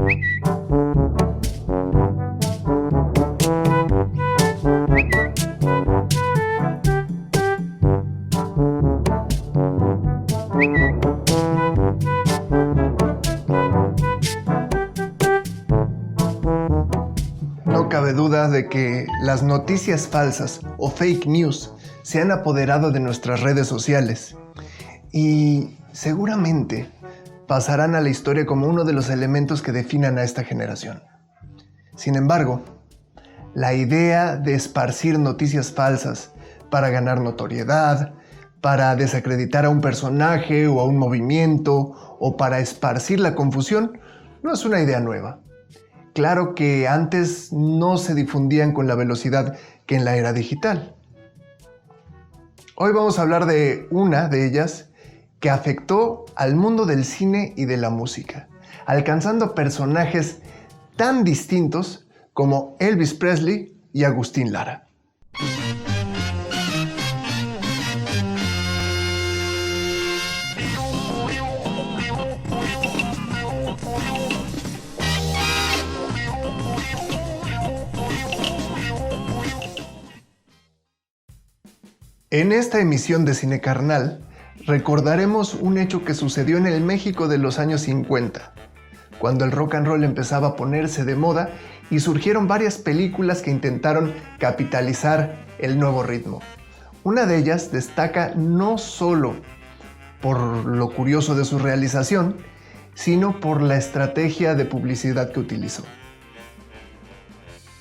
No cabe duda de que las noticias falsas o fake news se han apoderado de nuestras redes sociales y seguramente pasarán a la historia como uno de los elementos que definan a esta generación. Sin embargo, la idea de esparcir noticias falsas para ganar notoriedad, para desacreditar a un personaje o a un movimiento o para esparcir la confusión no es una idea nueva. Claro que antes no se difundían con la velocidad que en la era digital. Hoy vamos a hablar de una de ellas que afectó al mundo del cine y de la música, alcanzando personajes tan distintos como Elvis Presley y Agustín Lara. En esta emisión de Cine Carnal, recordaremos un hecho que sucedió en el México de los años 50, cuando el rock and roll empezaba a ponerse de moda y surgieron varias películas que intentaron capitalizar el nuevo ritmo. Una de ellas destaca no solo por lo curioso de su realización, sino por la estrategia de publicidad que utilizó.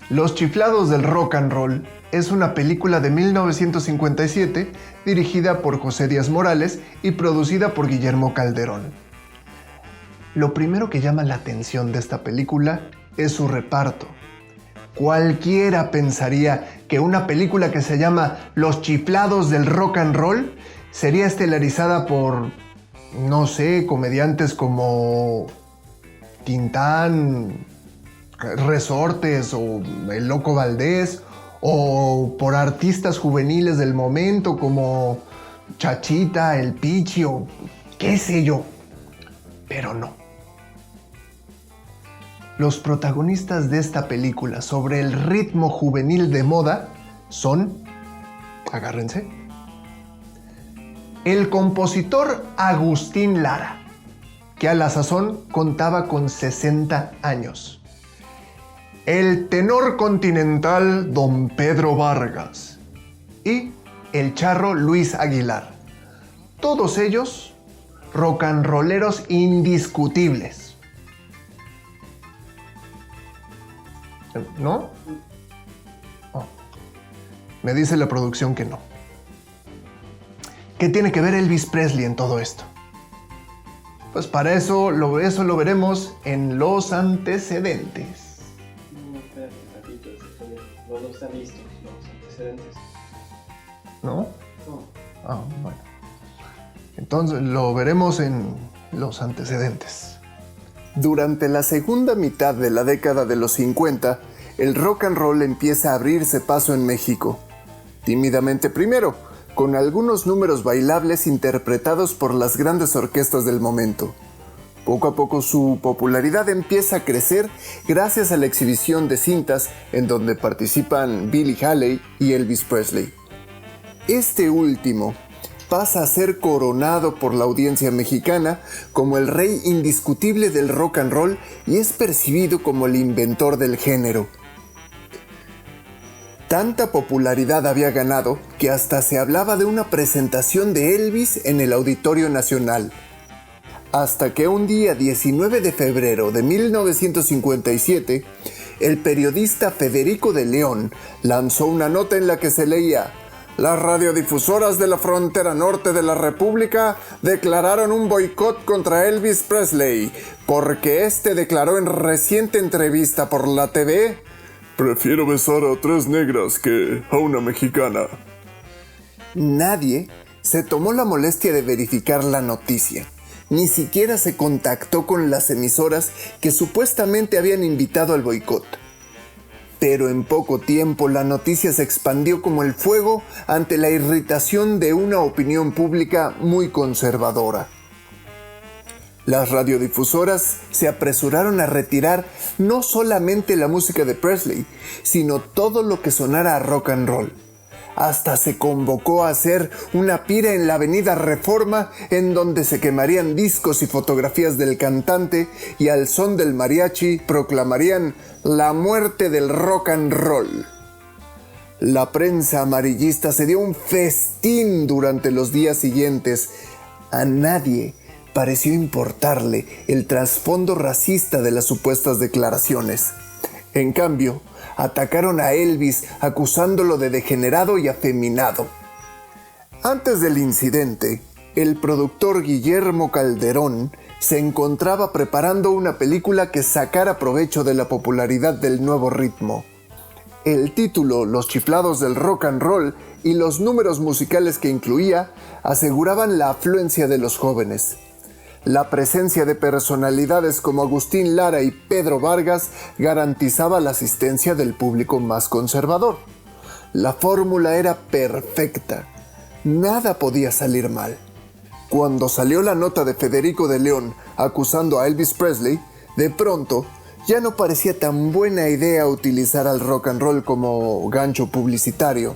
Los chiflados del rock and roll es una película de 1957 dirigida por José Díaz Morales y producida por Guillermo Calderón. Lo primero que llama la atención de esta película es su reparto. Cualquiera pensaría que una película que se llama Los chiflados del rock and roll sería estelarizada por, no sé, comediantes como Tintán, Resortes o El Loco Valdés, o por artistas juveniles del momento como Chachita, El Pichi o qué sé yo, pero no. Los protagonistas de esta película sobre el ritmo juvenil de moda son, agárrense, el compositor Agustín Lara, que a la sazón contaba con 60 años. El tenor continental Don Pedro Vargas y el charro Luis Aguilar. Todos ellos rock and rolleros indiscutibles. ¿No? Oh. Me dice la producción que no. ¿Qué tiene que ver Elvis Presley en todo esto? Pues para eso lo veremos en los antecedentes. No están listos los antecedentes. ¿No? No. Ah, bueno. Entonces lo veremos en los antecedentes. Durante la segunda mitad de la década de los 50, el rock and roll empieza a abrirse paso en México. Tímidamente primero, con algunos números bailables interpretados por las grandes orquestas del momento. Poco a poco su popularidad empieza a crecer gracias a la exhibición de cintas en donde participan Billie Holiday y Elvis Presley. Este último pasa a ser coronado por la audiencia mexicana como el rey indiscutible del rock and roll y es percibido como el inventor del género. Tanta popularidad había ganado que hasta se hablaba de una presentación de Elvis en el Auditorio Nacional. Hasta que un día 19 de febrero de 1957, el periodista Federico de León lanzó una nota en la que se leía: las radiodifusoras de la frontera norte de la República declararon un boicot contra Elvis Presley porque este declaró en reciente entrevista por la TV: prefiero besar a 3 negras que a una mexicana. Nadie se tomó la molestia de verificar la noticia. Ni siquiera se contactó con las emisoras que supuestamente habían invitado al boicot. Pero en poco tiempo la noticia se expandió como el fuego ante la irritación de una opinión pública muy conservadora. Las radiodifusoras se apresuraron a retirar no solamente la música de Presley, sino todo lo que sonara a rock and roll. Hasta se convocó a hacer una pira en la avenida Reforma en donde se quemarían discos y fotografías del cantante y al son del mariachi proclamarían la muerte del rock and roll. La prensa amarillista se dio un festín durante los días siguientes. A nadie pareció importarle el trasfondo racista de las supuestas declaraciones. En cambio, atacaron a Elvis acusándolo de degenerado y afeminado. Antes del incidente, el productor Guillermo Calderón se encontraba preparando una película que sacara provecho de la popularidad del nuevo ritmo. El título, Los chiflados del rock and roll, y los números musicales que incluía aseguraban la afluencia de los jóvenes. La presencia de personalidades como Agustín Lara y Pedro Vargas garantizaba la asistencia del público más conservador. La fórmula era perfecta. Nada podía salir mal. Cuando salió la nota de Federico de León acusando a Elvis Presley, de pronto ya no parecía tan buena idea utilizar al rock and roll como gancho publicitario.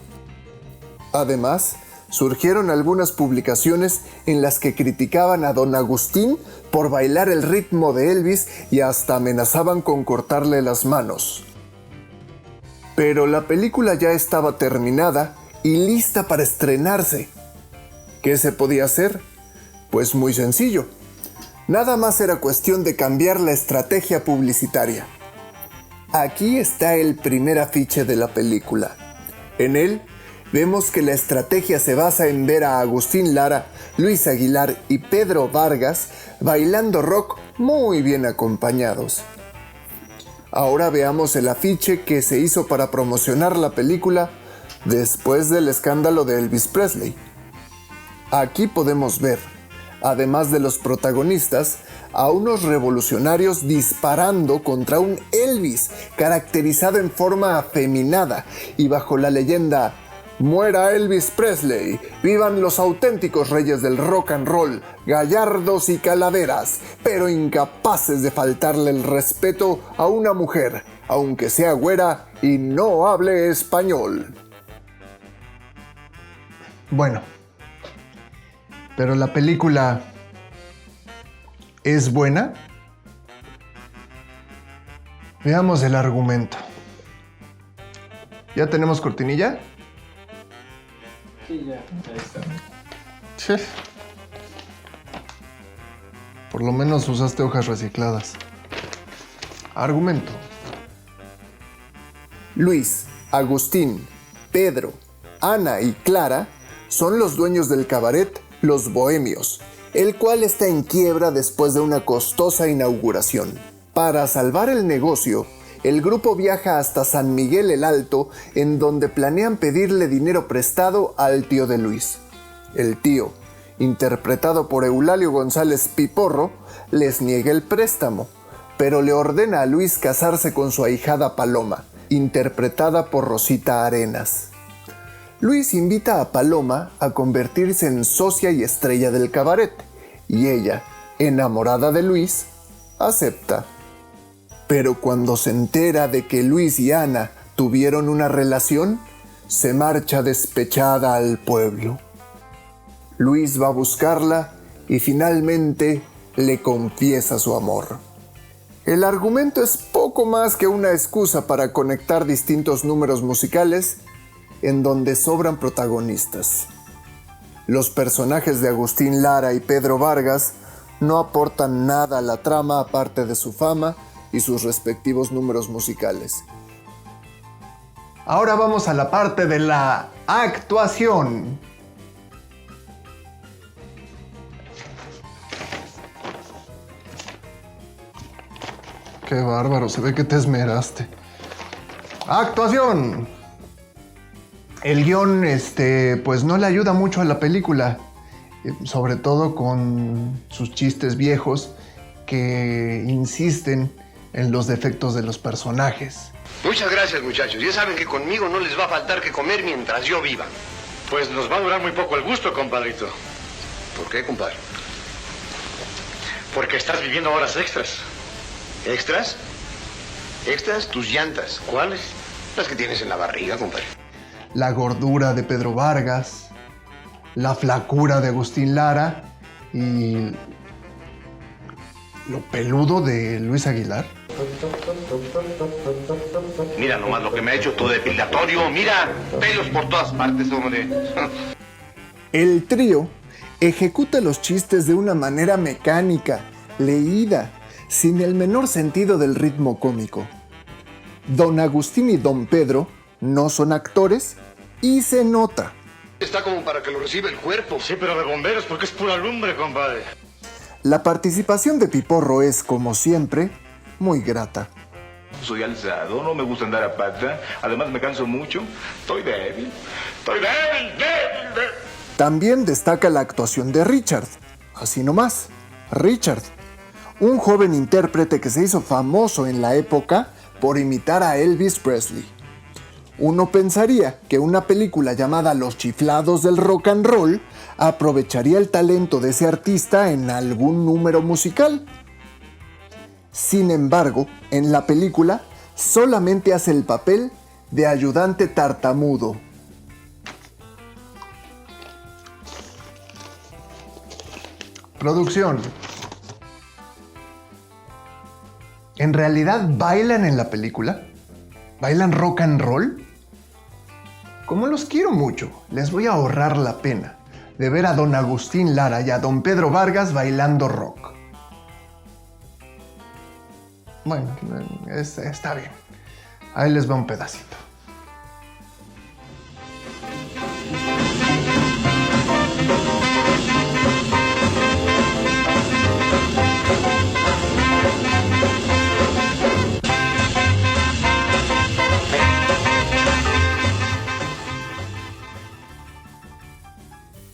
Además, surgieron algunas publicaciones en las que criticaban a don Agustín por bailar el ritmo de Elvis y hasta amenazaban con cortarle las manos. Pero la película ya estaba terminada y lista para estrenarse. ¿Qué se podía hacer? Pues muy sencillo. Nada más era cuestión de cambiar la estrategia publicitaria. Aquí está el primer afiche de la película. En él vemos que la estrategia se basa en ver a Agustín Lara, Luis Aguilar y Pedro Vargas bailando rock muy bien acompañados. Ahora veamos el afiche que se hizo para promocionar la película después del escándalo de Elvis Presley. Aquí podemos ver, además de los protagonistas, a unos revolucionarios disparando contra un Elvis caracterizado en forma afeminada y bajo la leyenda «Muera Elvis Presley, vivan los auténticos reyes del rock and roll, gallardos y calaveras, pero incapaces de faltarle el respeto a una mujer, aunque sea güera y no hable español». Bueno, pero la película ¿es buena? Veamos el argumento. ¿Ya tenemos cortinilla? Sí, ya, ahí está. Sí. Por lo menos usaste hojas recicladas. Argumento. Luis, Agustín, Pedro, Ana y Clara son los dueños del cabaret Los Bohemios, el cual está en quiebra después de una costosa inauguración. Para salvar el negocio, el grupo viaja hasta San Miguel el Alto, en donde planean pedirle dinero prestado al tío de Luis. El tío, interpretado por Eulalio González Piporro, les niega el préstamo, pero le ordena a Luis casarse con su ahijada Paloma, interpretada por Rosita Arenas. Luis invita a Paloma a convertirse en socia y estrella del cabaret, y ella, enamorada de Luis, acepta. Pero cuando se entera de que Luis y Ana tuvieron una relación, se marcha despechada al pueblo. Luis va a buscarla y finalmente le confiesa su amor. El argumento es poco más que una excusa para conectar distintos números musicales en donde sobran protagonistas. Los personajes de Agustín Lara y Pedro Vargas no aportan nada a la trama aparte de su fama y sus respectivos números musicales. Ahora vamos a la parte de la actuación. Qué bárbaro, se ve que te esmeraste. ¡Actuación! El guión, pues no le ayuda mucho a la película, sobre todo con sus chistes viejos que insisten en los defectos de los personajes. Muchas gracias, muchachos. Ya saben que conmigo no les va a faltar que comer mientras yo viva. Pues nos va a durar muy poco el gusto, compadrito. ¿Por qué, compadre? Porque estás viviendo horas extras. ¿Extras? ¿Extras? Tus llantas. ¿Cuáles? Las que tienes en la barriga, compadre. La gordura de Pedro Vargas, la flacura de Agustín Lara y lo peludo de Luis Aguilar. Mira nomás lo que me ha hecho tu depilatorio. Mira, pelos por todas partes, hombre. El trío ejecuta los chistes de una manera mecánica, leída, sin el menor sentido del ritmo cómico. Don Agustín y Don Pedro no son actores y se nota. Está como para que lo reciba el cuerpo. Sí, pero de bomberos porque es pura lumbre, compadre. La participación de Piporro es, como siempre, muy grata. Soy alzado, no me gusta andar a pata. Además me canso mucho. Estoy débil. Estoy débil. También destaca la actuación de Richard. Así nomás, Richard. Un joven intérprete que se hizo famoso en la época por imitar a Elvis Presley. Uno pensaría que una película llamada Los Chiflados del Rock and Roll aprovecharía el talento de ese artista en algún número musical. Sin embargo, en la película solamente hace el papel de ayudante tartamudo. Producción. ¿En realidad bailan en la película? ¿Bailan rock and roll? Como los quiero mucho, les voy a ahorrar la pena de ver a don Agustín Lara y a don Pedro Vargas bailando rock. Bueno, está bien. Ahí les va un pedacito.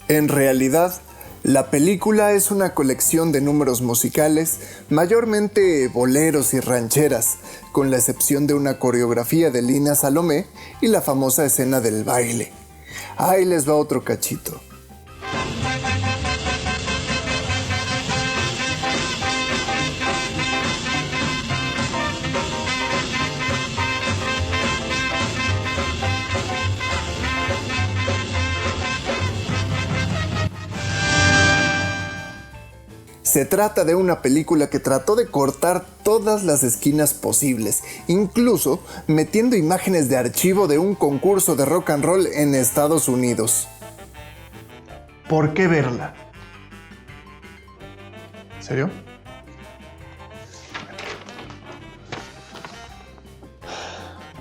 En realidad, la película es una colección de números musicales, mayormente boleros y rancheras, con la excepción de una coreografía de Lina Salomé y la famosa escena del baile. Ahí les va otro cachito. Se trata de una película que trató de cortar todas las esquinas posibles, incluso metiendo imágenes de archivo de un concurso de rock and roll en Estados Unidos. ¿Por qué verla? ¿En serio?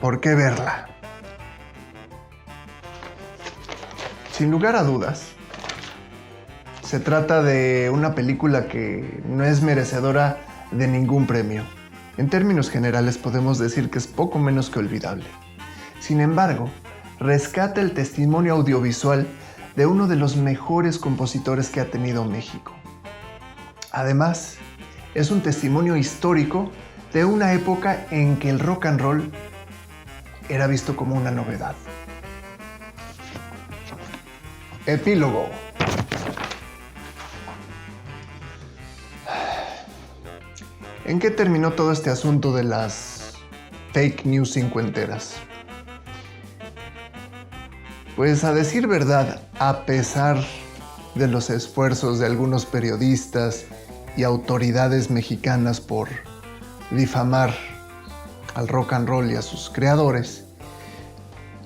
¿Por qué verla? Sin lugar a dudas, se trata de una película que no es merecedora de ningún premio. En términos generales podemos decir que es poco menos que olvidable. Sin embargo, rescata el testimonio audiovisual de uno de los mejores compositores que ha tenido México. Además, es un testimonio histórico de una época en que el rock and roll era visto como una novedad. Epílogo. ¿En qué terminó todo este asunto de las fake news cincuenteras? Pues a decir verdad, a pesar de los esfuerzos de algunos periodistas y autoridades mexicanas por difamar al rock and roll y a sus creadores,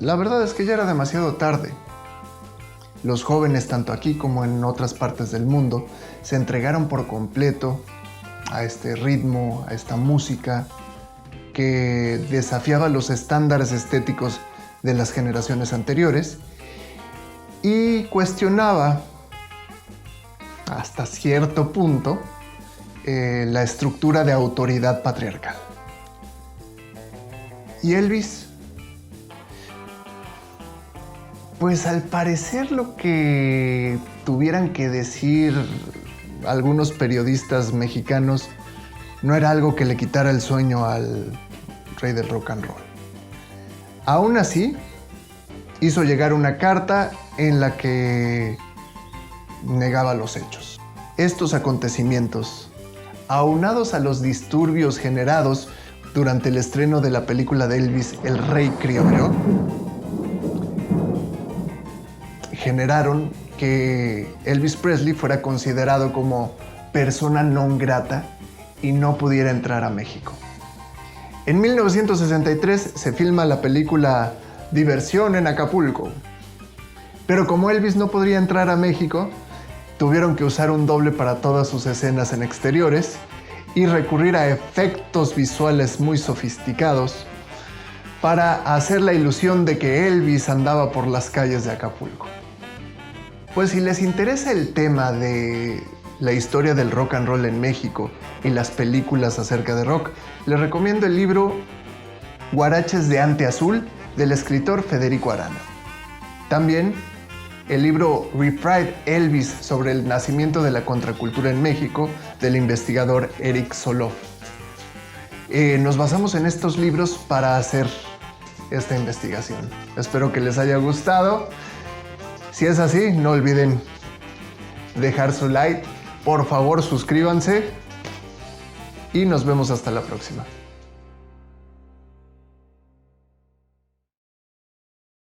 la verdad es que ya era demasiado tarde. Los jóvenes, tanto aquí como en otras partes del mundo, se entregaron por completo a este ritmo, a esta música que desafiaba los estándares estéticos de las generaciones anteriores y cuestionaba hasta cierto punto la estructura de autoridad patriarcal. ¿Y Elvis? Pues al parecer lo que tuvieran que decir algunos periodistas mexicanos no era algo que le quitara el sueño al rey del rock and roll. Aún así, hizo llegar una carta en la que negaba los hechos. Estos acontecimientos aunados a los disturbios generados durante el estreno de la película de Elvis, El Rey Criollo, generaron que Elvis Presley fuera considerado como persona non grata y no pudiera entrar a México. En 1963 se filma la película Diversión en Acapulco, pero como Elvis no podría entrar a México, tuvieron que usar un doble para todas sus escenas en exteriores y recurrir a efectos visuales muy sofisticados para hacer la ilusión de que Elvis andaba por las calles de Acapulco. Pues si les interesa el tema de la historia del rock and roll en México y las películas acerca de rock, les recomiendo el libro Guaraches de Ante Azul del escritor Federico Arana. También el libro Refried Elvis sobre el nacimiento de la contracultura en México del investigador Eric Soloff. Nos basamos en estos libros para hacer esta investigación. Espero que les haya gustado. Si es así, no olviden dejar su like. Por favor, suscríbanse y nos vemos hasta la próxima.